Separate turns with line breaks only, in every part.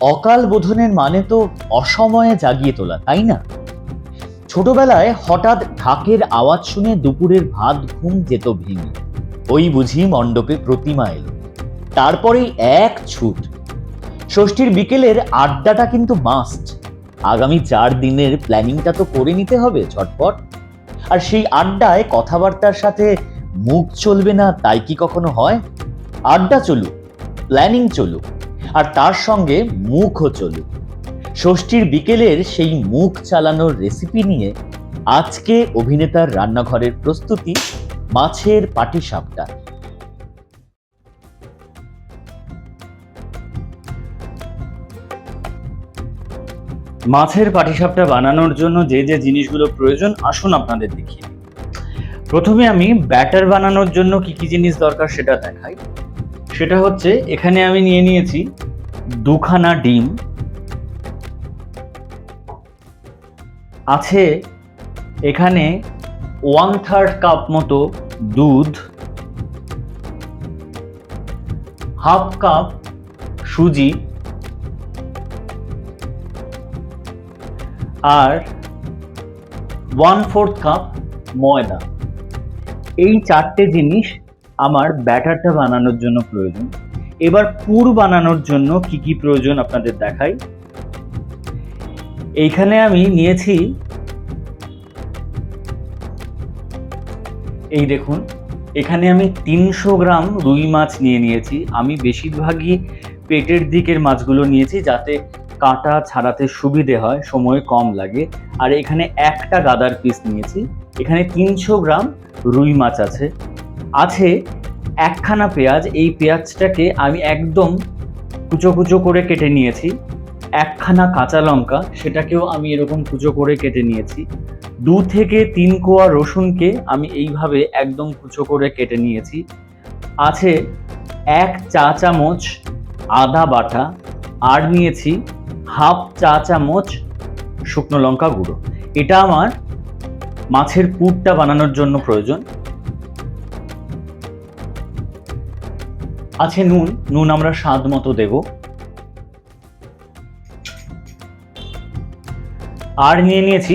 অকাল বোধনের মানে তো অসময়ে জাগিয়ে তোলা, তাই না? ছোটবেলায় হঠাৎ ঢাকের আওয়াজ শুনে দুপুরের ভাত ঘুম যেত ভেঙে। ওই বুঝি মণ্ডপে প্রতিমা এলো, তারপরেই এক ছুট। ষষ্ঠীর বিকেলের আড্ডাটা কিন্তু মাস্ট। আগামী 4 দিনের প্ল্যানিংটা তো করে নিতে হবে ঝটপট। আর সেই আড্ডায় কথাবার্তার সাথে মুখ চলবে না তাই কি কখনো হয়? আড্ডা চলুক, প্ল্যানিং চলুক, আর তার সঙ্গে মুখও চলুক। ষষ্ঠীর বিকেলের সেই মুখ চালানোর রেসিপি নিয়ে আজকে অভিনেতার রান্নাঘরের প্রস্তুতি, মাছের পাটিসাপটা। মাছের পাটিসাপটা বানানোর জন্য যে যে জিনিসগুলো প্রয়োজন আসুন আপনাদের দেখিয়ে দিই। প্রথমে আমি ব্যাটার বানানোর জন্য কি কি জিনিস দরকার সেটা দেখাই। সেটা হচ্ছে, এখানে আমি নিয়ে নিয়েছি 2খানা ডিম, আছে এখানে 1/3 কাপ মতো দুধ, 1/2 কাপ সুজি, আর 1/4 কাপ ময়দা। এই 4টে জিনিস আমার ব্যাটারটা বানানোর জন্য প্রয়োজন। এবার পুর বানানোর জন্য কি কি প্রয়োজন আপনাদের দেখাই। এইখানে আমি নিয়েছি, এই দেখুন, এখানে আমি 300 গ্রাম রুই মাছ নিয়ে নিয়েছি। আমি বেশিরভাগই পেটের দিকের মাছগুলো নিয়েছি যাতে কাটা ছাড়াতে সুবিধে হয়, সময় কম লাগে। আর এখানে একটা গাদার পিস নিয়েছি। এখানে 300 গ্রাম রুই মাছ আছে। আছে 1খানা পেঁয়াজ, এই পেঁয়াজটাকে আমি একদম কুচো কুচো করে কেটে নিয়েছি। 1খানা কাঁচা লঙ্কা, সেটাকেও আমি এরকম কুচো করে কেটে নিয়েছি। 2 থেকে 3 কোয়া রসুনকে আমি এইভাবে একদম কুচো করে কেটে নিয়েছি। আছে 1 চা চামচ আদা বাটা, আর নিয়েছি 1/2 চা চামচ শুকনো লঙ্কা গুঁড়ো। এটা আমার মাছের পুরটা বানানোর জন্য প্রয়োজন। আছে নুন, নুন আমরা স্বাদ মতো দেব। আর নিয়ে নিয়েছি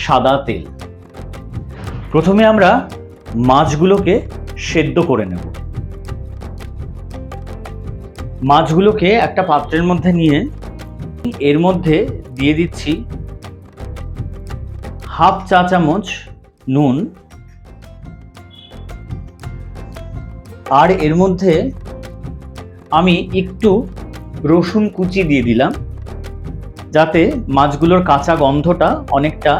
সাদা তেল। প্রথমে আমরা মাছগুলোকে সেদ্ধ করে নেব। মাছগুলোকে একটা পাত্রের মধ্যে নিয়ে এর মধ্যে দিয়ে দিচ্ছি 1/2 চা চামচ নুন, আর এর মধ্যে আমি একটু রসুন কুচি দিয়ে দিলাম যাতে মাছগুলোর কাঁচা গন্ধটা অনেকটা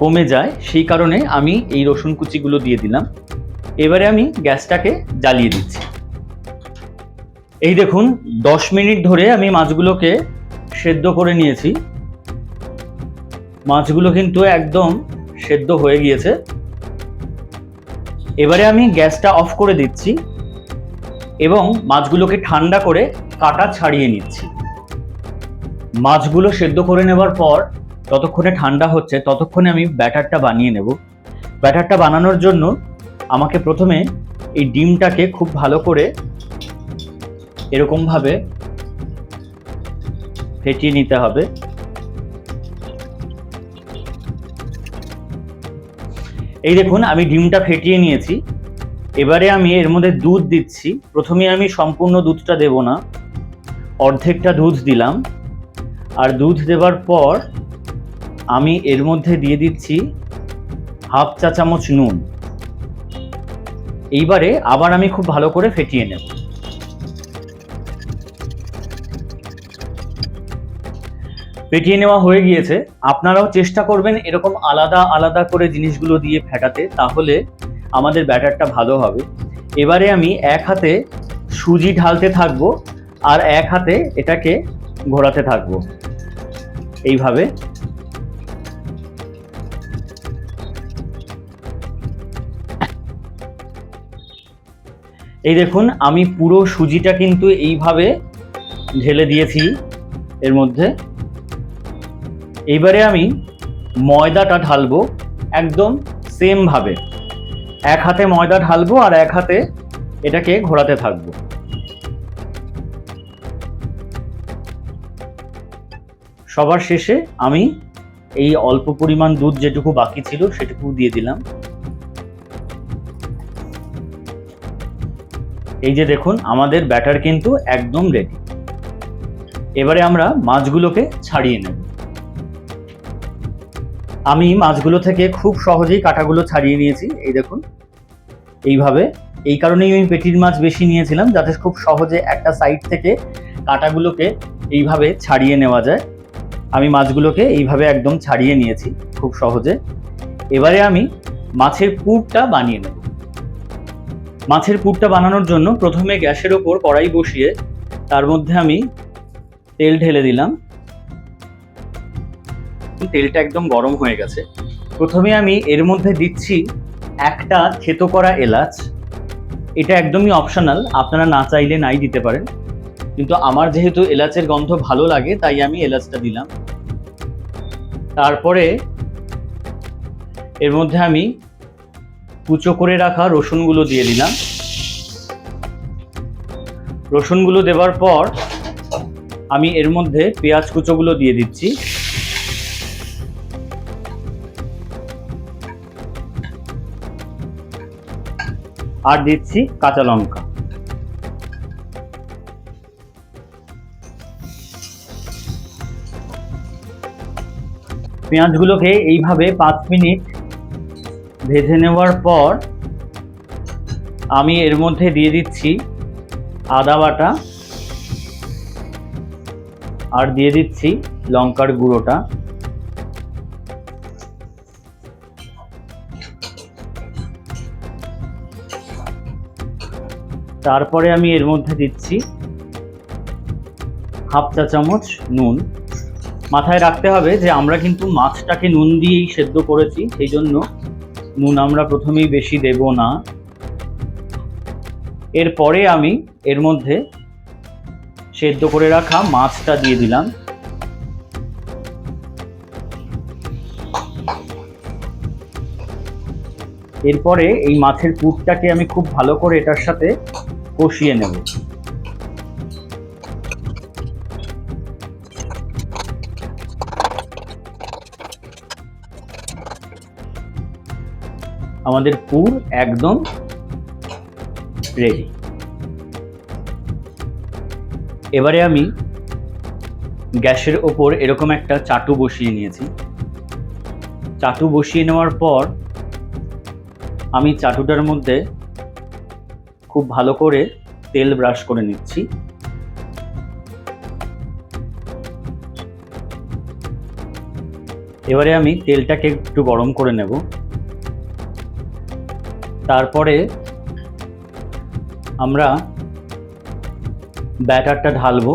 কমে যায়, সেই কারণে আমি এই রসুন কুচিগুলো দিয়ে দিলাম। এবারে আমি গ্যাসটাকে জ্বালিয়ে দিচ্ছি। এই দেখুন, 10 মিনিট ধরে আমি মাছগুলোকে সেদ্ধ করে নিয়েছি। মাছগুলো কিন্তু একদম সেদ্ধ হয়ে গিয়েছে। এবারে আমি গ্যাসটা অফ করে দিচ্ছি এবং মাছগুলোকে ঠান্ডা করে কাটা ছাড়িয়ে নিচ্ছি। মাছগুলো সেদ্ধ করে নেবার পর ততক্ষণে ঠান্ডা হচ্ছে, ততক্ষণে আমি ব্যাটারটা বানিয়ে নেব। ব্যাটারটা বানানোর জন্য আমাকে প্রথমে এই ডিমটাকে খুব ভালো করে এরকমভাবে ফেটিয়ে নিতে হবে। এই দেখুন, আমি ডিমটা ফেটিয়ে নিয়েছি। এবারে আমি এর মধ্যে দুধ দিচ্ছি। প্রথমে আমি সম্পূর্ণ দুধটা দেব না, অর্ধেকটা দুধ দিলাম। আর দুধ দেওয়ার পর আমি এর মধ্যে দিয়ে দিচ্ছি 1/2 চা চামচ নুন। এইবারে আবার আমি খুব ভালো করে ফেটিয়ে নেব। ফেটিয়ে নেওয়া হয়ে গিয়েছে। আপনারাও চেষ্টা করবেন এরকম আলাদা আলাদা করে জিনিসগুলো দিয়ে ফেটাতে, তাহলে আমাদের ব্যাটারটা ভালো হবে। এবারে আমি এক হাতে সুজি ঢালতে থাকবো আর এক হাতে এটাকে ঘোরাতে থাকবো এইভাবে। এই দেখুন, আমি পুরো সুজিটা কিন্তু এইভাবে ঢেলে দিয়েছি এর মধ্যে। এইবারে আমি ময়দাটা ঢালবো একদম সেম ভাবে। এক হাতে ময়দা ঢালবো আর এক হাতে এটাকে ঘোরাতে থাকবো। সবার শেষে আমি এই অল্প পরিমাণ দুধ যেটুকু বাকি ছিল সেটুকু দিয়ে দিলাম। এই যে দেখুন আমাদের ব্যাটার কিন্তু একদম রেডি। এবারে আমরা মাছগুলোকে ছাড়িয়ে নেব। আমি মাছগুলো থেকে খুব সহজেই কাঁটাগুলো ছাড়িয়ে নিয়েছি। এই দেখুন এইভাবে, এই কারণেই আমি পেটির মাছ বেশি নিয়েছিলাম, যাতে খুব সহজে একটা সাইড থেকে কাঁটাগুলোকে এইভাবে ছাড়িয়ে নেওয়া যায়। আমি মাছগুলোকে এইভাবে একদম ছাড়িয়ে নিয়েছি খুব সহজে। এবারে আমি মাছের পুরটা বানিয়ে নেব। মাছের পুরটা বানানোর জন্য প্রথমে গ্যাসের ওপর কড়াই বসিয়ে তার মধ্যে আমি তেল ঢেলে দিলাম। তেলটা একদম গরম হয়ে গেছে। প্রথমে আমি এর মধ্যে দিচ্ছি একটা থেতো করা এলাচ। এটা একদমই অপশনাল, আপনারা না চাইলে নাই দিতে পারেন, কিন্তু আমার যেহেতু এলাচের গন্ধ ভালো লাগে তাই আমি এলাচটা দিলাম। তারপরে এর মধ্যে আমি কুচো করে রাখা রসুনগুলো দিয়ে দিলাম। রসুনগুলো দেওয়ার পর আমি এর মধ্যে পেঁয়াজ কুচোগুলো দিয়ে দিচ্ছি। আর দিচ্ছি কাঁচা লঙ্কা। পেঁয়াজগুলোকে এইভাবে 5 মিনিট ভেজে নেওয়ার পর আমি এর মধ্যে দিয়ে দিচ্ছি আদা বাটা আর দিয়ে দিচ্ছি লঙ্কার গুঁড়োটা। তারপরে আমি এর মধ্যে দিচ্ছি হাফ চা চামচ নুন। মাথায় রাখতে হবে যে আমরা কিন্তু মাছটাকে নুন দিয়েই সেদ্ধ করেছি, সেই জন্য নুন আমরা প্রথমেই বেশি দেব না। এরপরে আমি এর মধ্যে সেদ্ধ করে রাখা মাছটা দিয়ে দিলাম। এরপরে এই মাছের পুরটাকে আমি খুব ভালো করে এটার সাথে কষিয়ে নেব। আমাদের পুর একদম রেডি। এবারে আমি গ্যাসের ওপর এরকম একটা চাটু বসিয়ে নিয়েছি। চাটু বসিয়ে নেওয়ার পর আমি চাটুটার মধ্যে খুব ভালো করে তেল ব্রাশ করে নিচ্ছি। এবারে আমি তেলটাকে একটু গরম করে নেব। তারপরে আমরা ব্যাটারটা ঢালবো।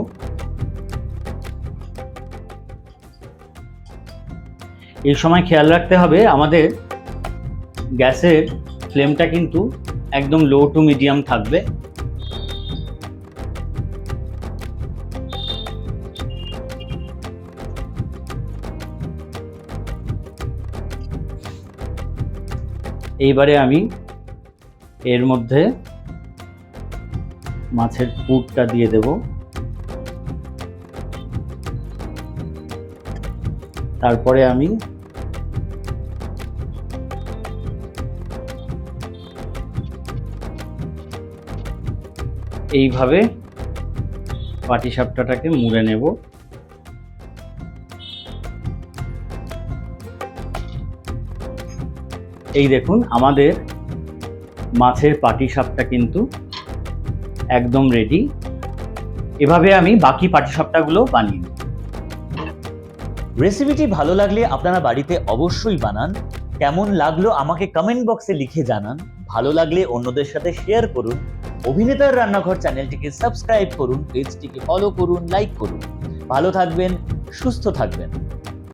এই সময় খেয়াল রাখতে হবে আমাদের গ্যাসের ফ্লেমটা কিন্তু একদম লো টু মিডিয়াম থাকবে। এইবারে আমি এর মধ্যে মাছের পুরটা দিয়ে দেব। তারপরে আমি এইভাবে পাটিসাপটাটাকে মুড়ে নেব। এই দেখুন আমাদের মাছের পাটিসাপটা কিন্তু একদম রেডি। এভাবে আমি বাকি পাটিসাপটাগুলো বানিয়ে নেব।
রেসিপিটি ভালো লাগলে আপনারা বাড়িতে অবশ্যই বানান। কেমন লাগলো আমাকে কমেন্ট বক্সে লিখে জানান। ভালো লাগলে অন্যদের সাথে শেয়ার করুন। অভিনেতার রান্নাঘর চ্যানেলটিকে সাবস্ক্রাইব করুন, পেজটিকে ফলো করুন, লাইক করুন। ভালো থাকবেন, সুস্থ থাকবেন।